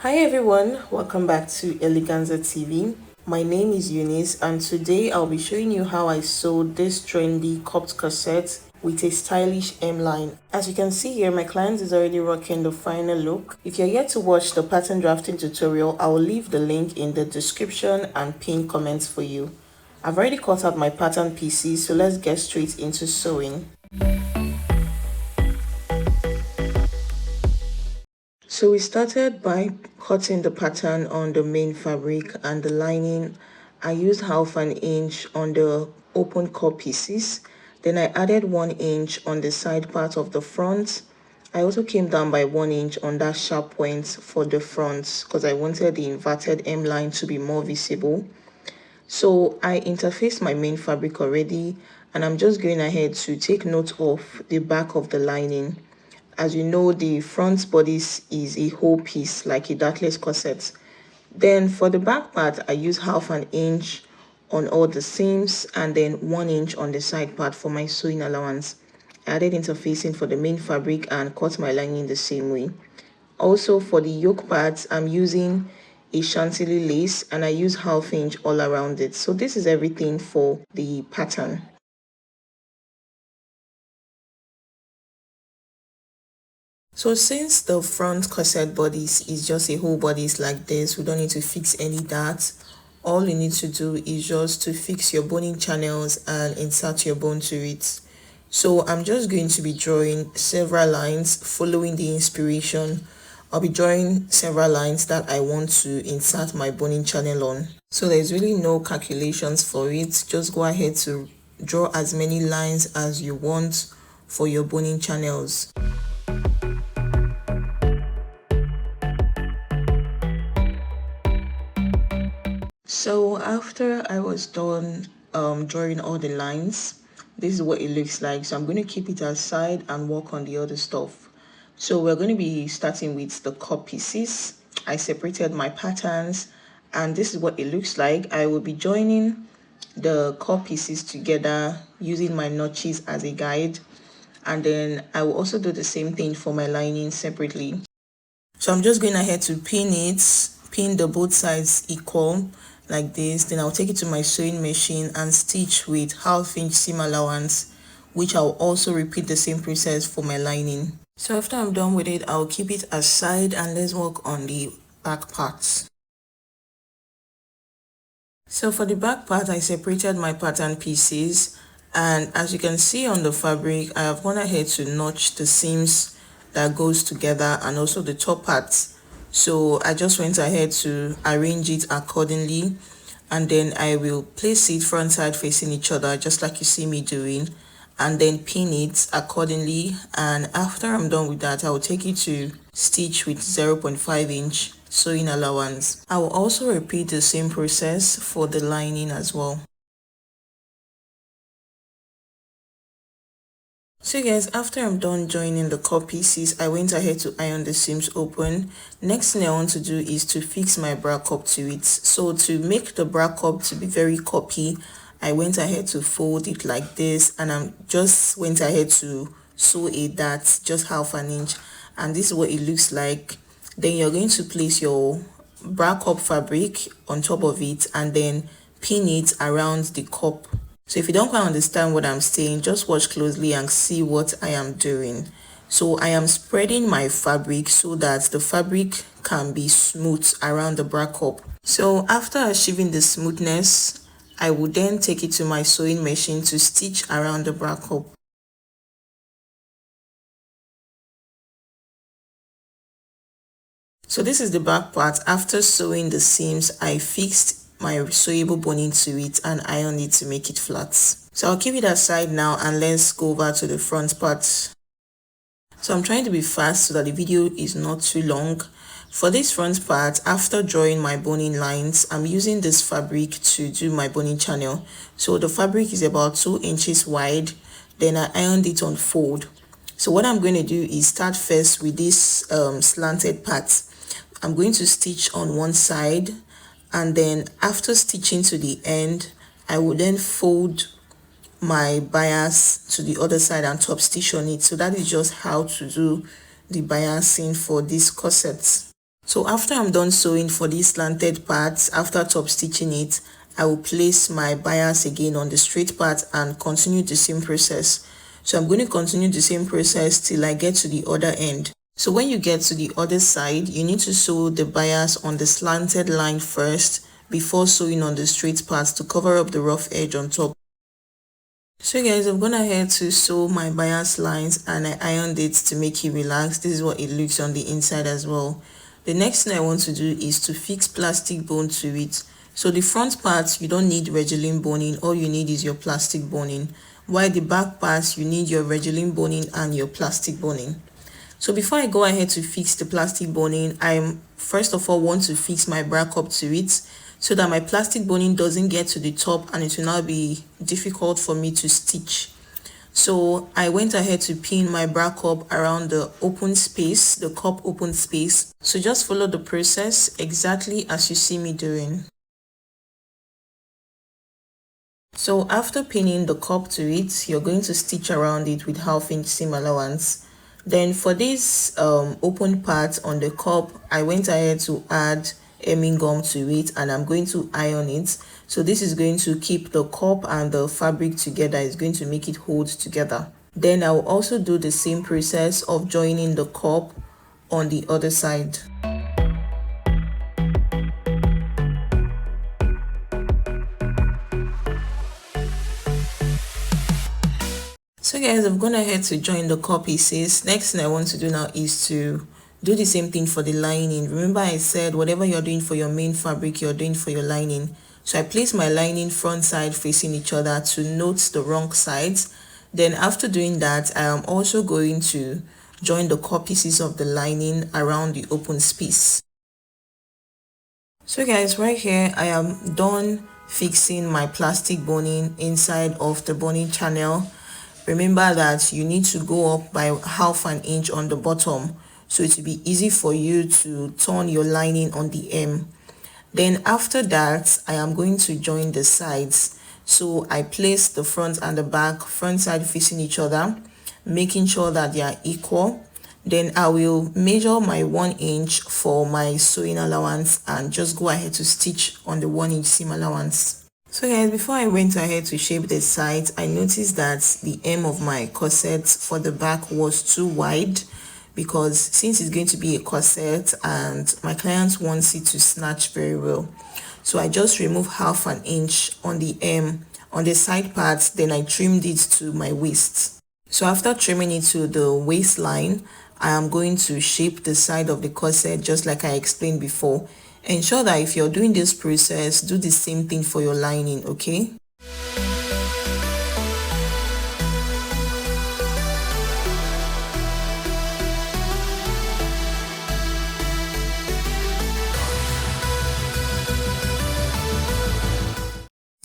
Hi everyone, welcome back to Eleganza TV. My name is Eunice and today I'll be showing you how I sewed this trendy cropped corset with a stylish M-line. As you can see here, my client is already rocking the final look. If you're yet to watch the pattern drafting tutorial, I will leave the link in the description and pin comments for you. I've already cut out my pattern pieces, so let's get straight into sewing. So we started by cutting the pattern on the main fabric and the lining. I used half an inch on the open core pieces. Then I added 1 inch on the side part of the front. I also came down by 1 inch on that sharp point for the front because I wanted the inverted M line to be more visible. So I interfaced my main fabric already, and I'm just going ahead to take note of the back of the lining. As you know, the front bodice is a whole piece like a dartless corset. Then for the back part, I use half an inch on all the seams and then 1 inch on the side part for my sewing allowance. I added interfacing for the main fabric and cut my lining the same way. Also for the yoke parts, I'm using a chantilly lace and I use half inch all around it. So this is everything for the pattern. So since the front corset bodice is just a whole bodice like this, we don't need to fix any darts. All you need to do is just to fix your boning channels and insert your bone to it. So I'm just going to be drawing several lines following the inspiration. I'll be drawing several lines that I want to insert my boning channel on. So there's really no calculations for it. Just go ahead to draw as many lines as you want for your boning channels. So after I was done drawing all the lines, this is what it looks like. So I'm going to keep it aside and work on the other stuff. So we're going to be starting with the cut pieces. I separated my patterns and this is what it looks like. I will be joining the cut pieces together using my notches as a guide, and then I will also do the same thing for my lining separately. So I'm just going ahead to pin the both sides equal like this. Then I'll take it to my sewing machine and stitch with half inch seam allowance, which I'll also repeat the same process for my lining. So after I'm done with it, I'll keep it aside and let's work on the back parts. So for the back part, I separated my pattern pieces, and as you can see on the fabric, I have gone ahead to notch the seams that goes together and also the top parts. So I just went ahead to arrange it accordingly, and then I will place it front side facing each other just like you see me doing, and then pin it accordingly. And after I'm done with that, I will take it to stitch with 0.5 inch sewing allowance. I will also repeat the same process for the lining as well. So guys, after I'm done joining the cut pieces, I went ahead to iron the seams open. Next thing I want to do is to fix my bra cup to it. So to make the bra cup to be very cuppy, I went ahead to fold it like this, and I just went ahead to sew a dart just half an inch, and this is what it looks like. Then you're going to place your bra cup fabric on top of it and then pin it around the cup. So if you don't quite understand what I'm saying, just watch closely and see what I am doing. So I am spreading my fabric so that the fabric can be smooth around the bra cup. So after achieving the smoothness, I will then take it to my sewing machine to stitch around the bra cup. So this is the back part. After sewing the seams, I fixed my sewable boning to it and ironed it to make it flat. So I'll keep it aside now and let's go over to the front part. So I'm trying to be fast so that the video is not too long. For this front part, after drawing my boning lines, I'm using this fabric to do my boning channel. So the fabric is about 2 inches wide. Then I ironed it on fold. So what I'm going to do is start first with this slanted part. I'm going to stitch on one side, and then after stitching to the end, I will then fold my bias to the other side and top stitch on it. So that is just how to do the biasing for this corset. So after I'm done sewing for these slanted parts, after top stitching it, I will place my bias again on the straight part and continue the same process. So I'm going to continue the same process till I get to the other end. So when you get to the other side, you need to sew the bias on the slanted line first before sewing on the straight parts to cover up the rough edge on top. So guys, I've gone ahead to sew my bias lines and I ironed it to make it relax. This is what it looks on the inside as well. The next thing I want to do is to fix plastic bone to it. So the front parts, you don't need Regilene boning, all you need is your plastic boning. While the back parts, you need your Regilene boning and your plastic boning. So before I go ahead to fix the plastic boning, I first of all want to fix my bra cup to it so that my plastic boning doesn't get to the top and it will now be difficult for me to stitch. So I went ahead to pin my bra cup around the open space, the cup open space. So just follow the process exactly as you see me doing. So after pinning the cup to it, you're going to stitch around it with 1/2 inch seam allowance. Then for this open part on the cup, I went ahead to add hemming gum to it and I'm going to iron it. So this is going to keep the cup and the fabric together. It's going to make it hold together. Then I will also do the same process of joining the cup on the other side. So guys, I've gone ahead to join the cup pieces. Next thing I want to do now is to do the same thing for the lining. Remember I said whatever you're doing for your main fabric, you're doing for your lining. So I place my lining front side facing each other to note the wrong sides. Then after doing that, I am also going to join the cup pieces of the lining around the open space. So guys, right here I am done fixing my plastic boning inside of the boning channel. Remember that you need to go up by 1/2 inch on the bottom so it will be easy for you to turn your lining on the hem. Then after that, I am going to join the sides. So I place the front and the back, front side facing each other, making sure that they are equal. Then I will measure my 1 inch for my sewing allowance and just go ahead to stitch on the 1 inch seam allowance. So guys, before I went ahead to shape the sides, I noticed that the hem of my corset for the back was too wide because since it's going to be a corset and my client wants it to snatch very well. So I just removed 1/2 inch on the hem on the side parts, then I trimmed it to my waist. So after trimming it to the waistline, I am going to shape the side of the corset just like I explained before. Ensure that if you're doing this process, do the same thing for your lining, okay?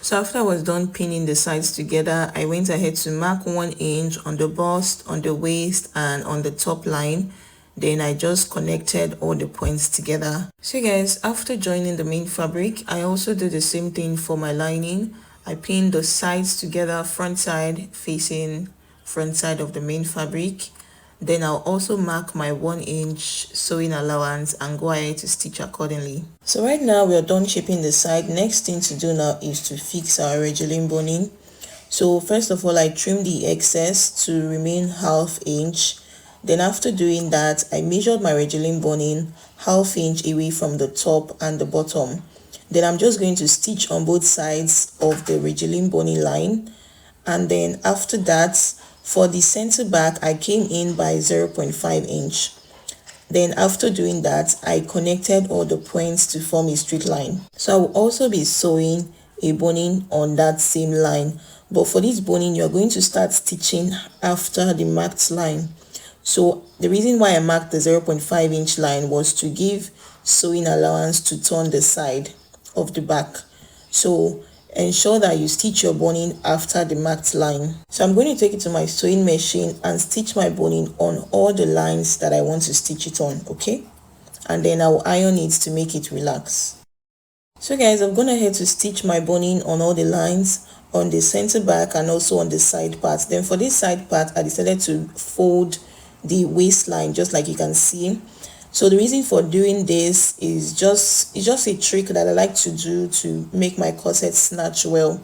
So after I was done pinning the sides together, I went ahead to mark 1 inch on the bust, on the waist, and on the top line. Then I just connected all the points together. So guys, after joining the main fabric, I also did the same thing for my lining. I pinned the sides together, front side facing front side of the main fabric. Then I'll also mark my 1 inch sewing allowance and go ahead to stitch accordingly. So right now we are done shaping the side. Next thing to do now is to fix our Regilene boning. So first of all, I trimmed the excess to remain 1/2 inch. Then after doing that, I measured my Regilene boning 1/2 inch away from the top and the bottom. Then I'm just going to stitch on both sides of the Regilene boning line. And then after that, for the center back, I came in by 0.5 inch. Then after doing that, I connected all the points to form a straight line. So I will also be sewing a boning on that same line. But for this boning, you're going to start stitching after the marked line. So the reason why I marked the 0.5 inch line was to give sewing allowance to turn the side of the back. So ensure that you stitch your boning after the marked line. So I'm going to take it to my sewing machine and stitch my boning on all the lines that I want to stitch it on, okay? And then I'll iron it to make it relax. So guys, I'm going ahead to stitch my boning on all the lines, on the center back and also on the side part. Then for this side part, I decided to fold the waistline just like you can see. So the reason for doing this is it's just a trick that I like to do to make my corset snatch well.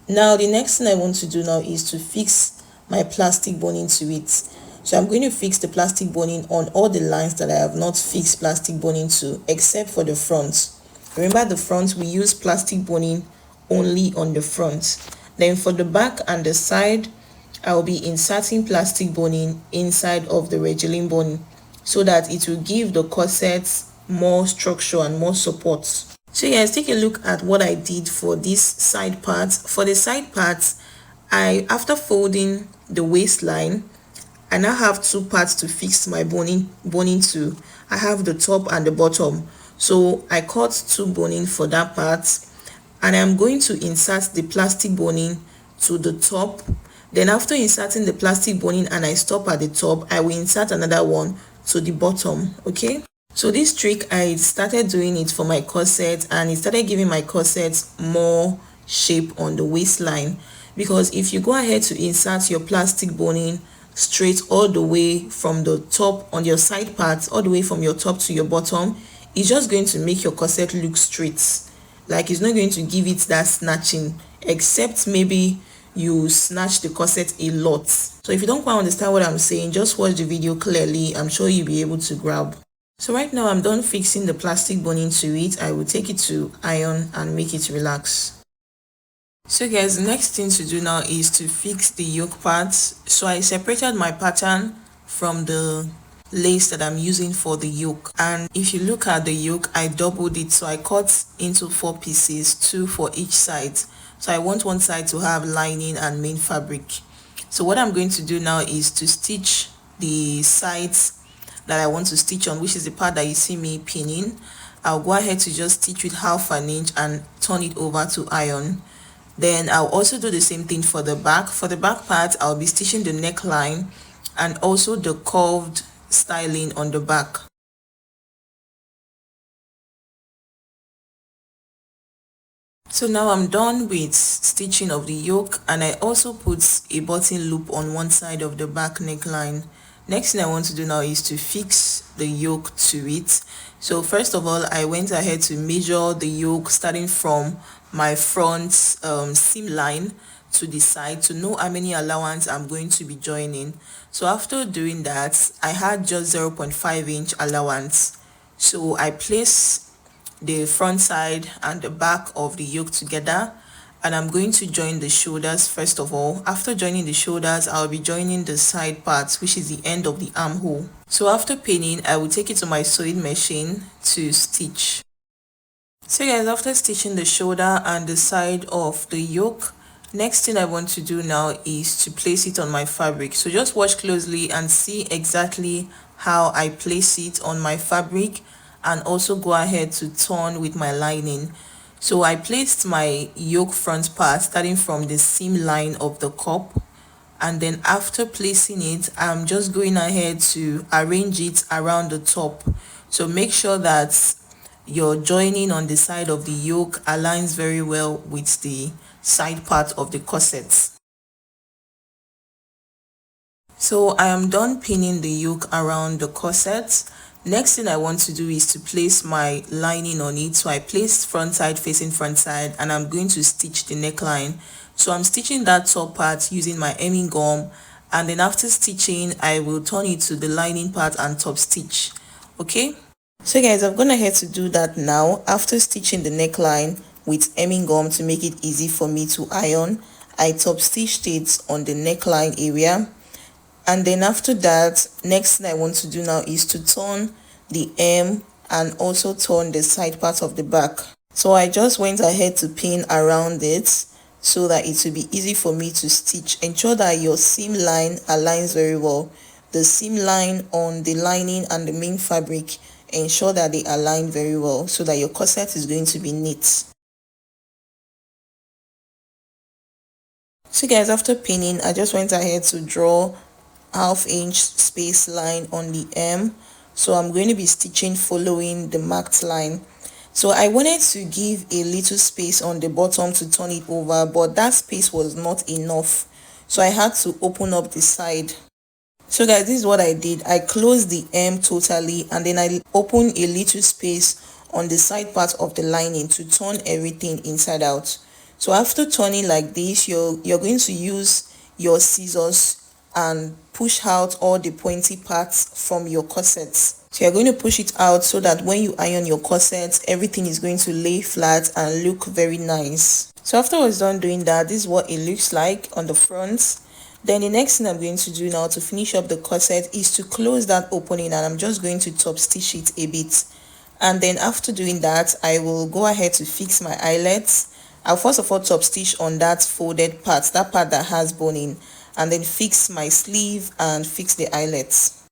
Now the next thing I want to do now is to fix my plastic boning to it. So I'm going to fix the plastic boning on all the lines that I have not fixed plastic boning to, except for the front. Remember, the front we use plastic boning only on the front. Then for the back and the side, I'll be inserting plastic boning inside of the Regilene boning so that it will give the corset more structure and more support. So guys, take a look at what I did for this side part. For the side parts, after folding the waistline, I now have two parts to fix my boning to. I have the top and the bottom. So I cut two boning for that part, and I'm going to insert the plastic boning to the top. Then after inserting the plastic boning and I stop at the top, I will insert another one to the bottom. Okay, so this trick, I started doing it for my corset, and it started giving my corset more shape on the waistline, because if you go ahead to insert your plastic boning straight all the way from the top on your side parts, all the way from your top to your bottom, it's just going to make your corset look straight. Like, it's not going to give it that snatching, except maybe you snatch the corset a lot. So if you don't quite understand what I'm saying, just watch the video clearly. I'm sure you'll be able to grab. So right now I'm done fixing the plastic boning to it. I will take it to iron and make it relax. So guys, the next thing to do now is to fix the yoke parts. So I separated my pattern from the lace that I'm using for the yoke, and if you look at the yoke, I doubled it. So I cut into 4 pieces, 2 for each side. So I want one side to have lining and main fabric. So what I'm going to do now is to stitch the sides that I want to stitch on, which is the part that you see me pinning. I'll go ahead to just stitch with 1/2 inch and turn it over to iron. Then I'll also do the same thing for the back. For the back part, I'll be stitching the neckline and also the curved styling on the back. So now I'm done with stitching of the yoke, and I also put a button loop on one side of the back neckline. Next thing I want to do now is to fix the yoke to it. So first of all, I went ahead to measure the yoke starting from my front seam line to the side to know how many allowance I'm going to be joining. So after doing that, I had just 0.5 inch allowance. So I place the front side and the back of the yoke together, and I'm going to join the shoulders first of all. After joining the shoulders, I'll be joining the side parts, which is the end of the armhole. So after pinning, I will take it to my sewing machine to stitch. So guys, after stitching the shoulder and the side of the yoke, next thing I want to do now is to place it on my fabric. So just watch closely and see exactly how I place it on my fabric, and also go ahead to turn with my lining. So I placed my yoke front part starting from the seam line of the cup, and then after placing it, I'm just going ahead to arrange it around the top. So make sure that your joining on the side of the yoke aligns very well with the side part of the corset. So I am done pinning the yoke around the corset. Next thing I want to do is to place my lining on it. So I placed front side facing front side, and I'm going to stitch the neckline. So I'm stitching that top part using my hemming gum, and then after stitching, I will turn it to the lining part and top stitch. Okay, so guys, I've gone ahead to do that now. After stitching the neckline with hemming gum to make it easy for me to iron, I top stitched it on the neckline area. And then after that, next thing I want to do now is to turn the hem and also turn the side part of the back. So I just went ahead to pin around it so that it will be easy for me to stitch. Ensure that your seam line aligns very well. The seam line on the lining and the main fabric, ensure that they align very well so that your corset is going to be neat. So guys, after pinning, I just went ahead to draw 1/2 inch space line on the hem. So I'm going to be stitching following the marked line. So I wanted to give a little space on the bottom to turn it over, but that space was not enough, so I had to open up the side. So guys, this is what I did. I closed the hem totally, and then I opened a little space on the side part of the lining to turn everything inside out. So after turning like this, you're going to use your scissors and push out all the pointy parts from your corsets. So you're going to push it out so that when you iron your corset, everything is going to lay flat and look very nice. So after I was done doing that, this is what it looks like on the front. Then the next thing I'm going to do now to finish up the corset is to close that opening, and I'm just going to top stitch it a bit. And then after doing that, I will go ahead to fix my eyelets. I'll first of all top stitch on that folded part, that part that has boning, and then fix my sleeve and fix the eyelets.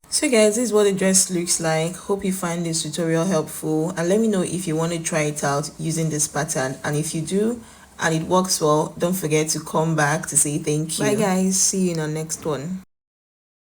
So guys, this is what the dress looks like. Hope you find this tutorial helpful, and let me know if you want to try it out using this pattern, and if you do and it works well, don't forget to come back to say thank you. Bye guys, see you in our next one.